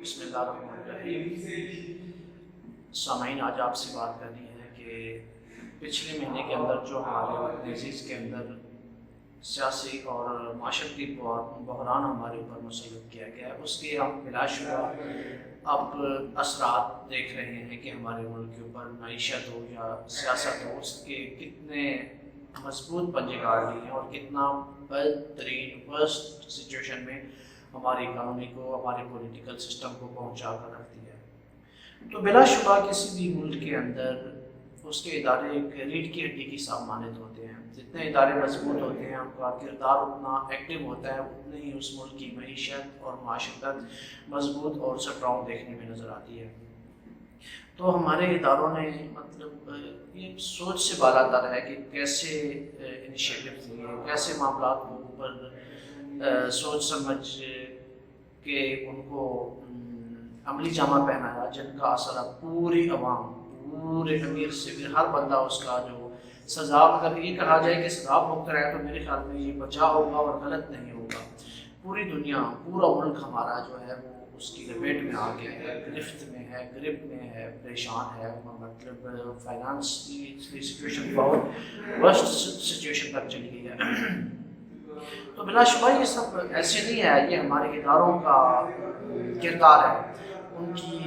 بسم اللہ الرحمن الرحیم۔ سامعین، آج آپ سے بات کرنی ہے کہ پچھلے مہینے کے اندر جو ہمارے وطن عزیز کے اندر سیاسی اور معاشرتی بحران ہمارے اوپر مسلط کیا گیا ہے، اس کے ہم بلا شبہ اب اثرات دیکھ رہے ہیں کہ ہمارے ملک کے اوپر معیشت ہو یا سیاست ہو، اس کے کتنے مضبوط پنجے گاڑ لی ہیں اور کتنا بدترین ورسٹ سچویشن میں ہماری اکانومی کو، ہمارے پولیٹیکل سسٹم کو پہنچا کر رکھ دیا ہے۔ تو بلا شبہ کسی بھی ملک کے اندر اس کے ادارے ایک ریڑھ کی ہڈی کی مانند ہوتے ہیں۔ جتنے ادارے مضبوط ہوتے ہیں، ان کا کردار اتنا ایکٹیو ہوتا ہے، اتنے ہی اس ملک کی معیشت اور معاشرت مضبوط اور اسٹرانگ دیکھنے میں نظر آتی ہے۔ تو ہمارے اداروں نے یہ سوچ سے بالا تر ہے کہ کیسے انیشیٹو لیے، کیسے معاملات کو اوپر سوچ سمجھ کے ان کو عملی جامہ پہنایا، جن کا اثر اب پوری عوام، پورے امیر سے پھر ہر بندہ اس کا جو سزا، اگر یہ کہا جائے کہ سزا بھگت رہا ہے تو میرے خیال میں یہ بچا ہوگا اور غلط نہیں ہوگا۔ پوری دنیا، پورا ملک ہمارا جو ہے وہ اس کی لپیٹ میں آ گیا ہے، گرفت میں ہے، گرپ میں ہے، پریشان ہے، فائنانس کی سچویشن بہت ورسٹ سچویشن تک چلی گئی ہے۔ تو بلا شبہ یہ سب ایسے نہیں ہے، یہ ہمارے اداروں کا کردار ہے، ان کی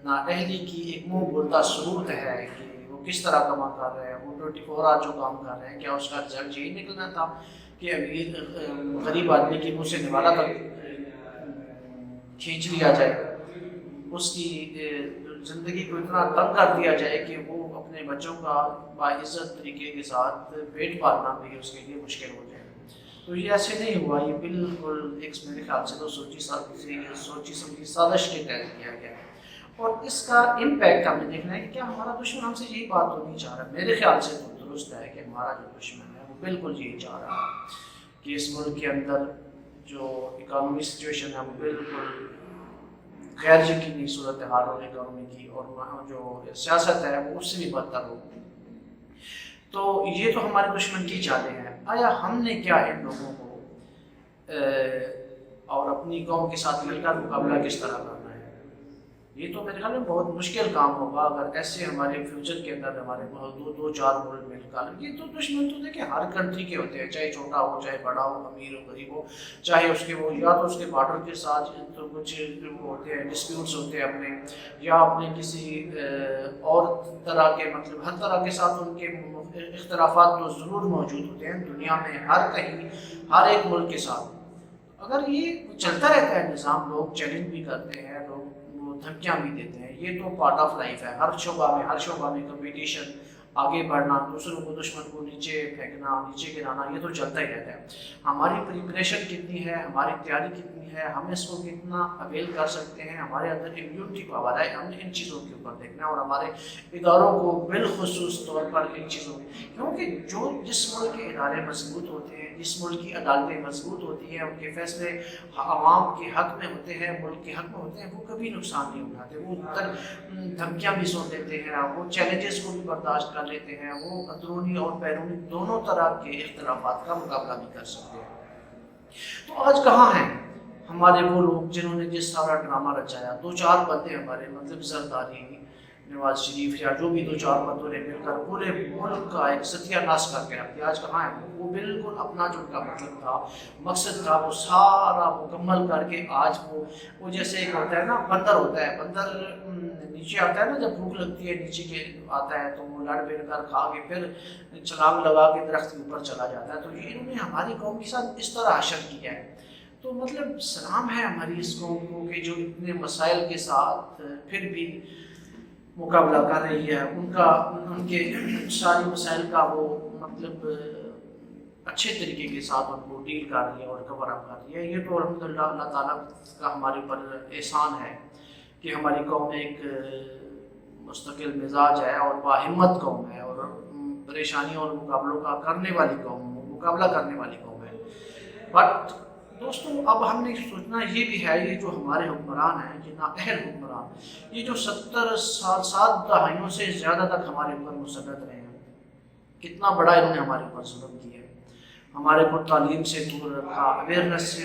نااہلی کی ایک منہ بولتا ثبوت ہے کہ وہ کس طرح کام کر رہے ہیں، وہ 24 آور جو کام کر رہے ہیں، کیا اس کا رزلٹ یہی نکلنا تھا کہ غریب آدمی کے منہ سے نوالا تک کھینچ لیا جائے، اس کی زندگی کو اتنا تنگ کر دیا جائے کہ وہ اپنے بچوں کا باعزت طریقے کے ساتھ پیٹ پالنا بھی اس کے لیے مشکل ہو جائے۔ تو یہ ایسے نہیں ہوا، یہ بالکل ایک میرے خیال سے تو سوچی سمجھی سازش کے تحت کیا گیا ہے، اور اس کا امپیکٹ ہم نے دیکھنا ہے کہ کیا ہمارا دشمن ہم سے یہی بات تو نہیں چاہ رہا۔ میرے خیال سے تو درست ہے کہ ہمارا جو دشمن ہے وہ بالکل یہی چاہ رہا ہے کہ اس ملک کے اندر جو اکانومی سچویشن ہے وہ بالکل غیر یقینی صورتحال ہو اکانومی کی، اور جو سیاست ہے وہ اس سے بھی بدتر ہو۔ تو یہ تو ہمارے دشمن کی چالیں ہیں۔ آیا ہم نے کیا ان لوگوں کو اور اپنی قوم کے ساتھ مل کر مقابلہ کس طرح کرنا ہے؟ یہ تو میرے خیال میں بہت مشکل کام ہوگا اگر ایسے ہمارے فیوچر کے اندر ہمارے دو چار ملک مل کر، یہ تو دشمن تو دیکھیں ہر کنٹری کے ہوتے ہیں، چاہے چھوٹا ہو، چاہے بڑا ہو، امیر ہو، غریب ہو، چاہے اس کے وہ یا تو اس کے بارڈر کے ساتھ تو کچھ وہ ہوتے ہیں، ڈسپیوٹس ہوتے ہیں اپنے، یا اپنے کسی اور طرح کے ہر طرح کے ساتھ ان کے اختلافات تو ضرور موجود ہوتے ہیں دنیا میں، ہر کہیں، ہر ایک ملک کے ساتھ۔ اگر یہ چلتا رہتا ہے نظام، لوگ چیلنج بھی کرتے ہیں، لوگ دھمکیاں بھی دیتے ہیں، یہ تو پارٹ آف لائف ہے۔ ہر شعبہ میں کمپٹیشن، آگے بڑھنا، دوسروں کو، دشمن کو نیچے پھینکنا، نیچے گرانا، یہ تو چلتا ہی رہتا ہے۔ ہماری پریپریشن کتنی ہے، ہماری تیاری کتنی ہے، ہم اس کو کتنا اویل کر سکتے ہیں، ہمارے اندر امیونٹی پاور ہے، ہم نے ان چیزوں کے اوپر دیکھنا ہے، اور ہمارے اداروں کو بالخصوص طور پر ان چیزوں میں، کیونکہ جس ملک کے ادارے مضبوط ہوتے ہیں، جس ملک کی عدالتیں مضبوط ہوتی ہیں، ان کے فیصلے عوام کے حق میں ہوتے ہیں، ملک کے حق میں ہوتے ہیں، وہ کبھی نقصان نہیں اٹھاتے، وہ دھمکیاں بھی سن لیتے ہیں، وہ چیلنجز کو بھی برداشت کر لیتے ہیں، وہ اندرونی اور بیرونی دونوں طرح کے اختلافات کا مقابلہ بھی کر سکتے ہیں۔ تو آج کہاں ہیں ہمارے وہ لوگ جنہوں نے جس سارا ڈرامہ رچایا؟ دو چار بندے ہمارے زرداری، نواز شریف، یا جو بھی دو چار بندوں نے مل کر پورے ملک کا ایک ستیہ ناش کر کے رکھ دیا۔ آج کہاں ہیں وہ؟ بالکل اپنا جو ان کا مطلب تھا، مقصد تھا، وہ سارا مکمل کر کے آج وہ جیسے ایک ہوتا ہے نا، بندر ہوتا ہے، بندر نیچے آتا ہے نا، جب بھوک لگتی ہے نیچے کے آتا ہے تو وہ لڑ بھڑ کر کھا کے پھر چھلانگ لگا کے درخت کے اوپر چلا جاتا ہے۔ تو یہ انہوں نے ہماری قوم کے ساتھ اس طرح حشر کیا ہے۔ تو سلام ہے ہماری اس قوم کو کہ جو اتنے مسائل کے ساتھ پھر بھی مقابلہ کر رہی ہے، ان کے ساری مسائل کا وہ اچھے طریقے کے ساتھ ان کو ڈیل کر رہی ہے اور کور اپ کر رہی ہے۔ یہ تو الحمدللہ اللہ تعالیٰ کا ہمارے اوپر احسان ہے کہ ہماری قوم ایک مستقل مزاج ہے اور باہمت قوم ہے، اور پریشانیوں اور مقابلوں کا مقابلہ کرنے والی قوم ہے۔ بٹ دوستوں، اب ہم نے سوچنا یہ بھی ہے، یہ جو ہمارے حکمران ہیں، یہ نااہل حکمران، یہ جو 70 سال 7 دہائیوں سے زیادہ تک ہمارے اوپر مسلط رہے ہیں، کتنا بڑا انہوں نے ہمارے اوپر ظلم کیا ہے، ہمارے کو تعلیم سے دور رکھا، اویئرنیس سے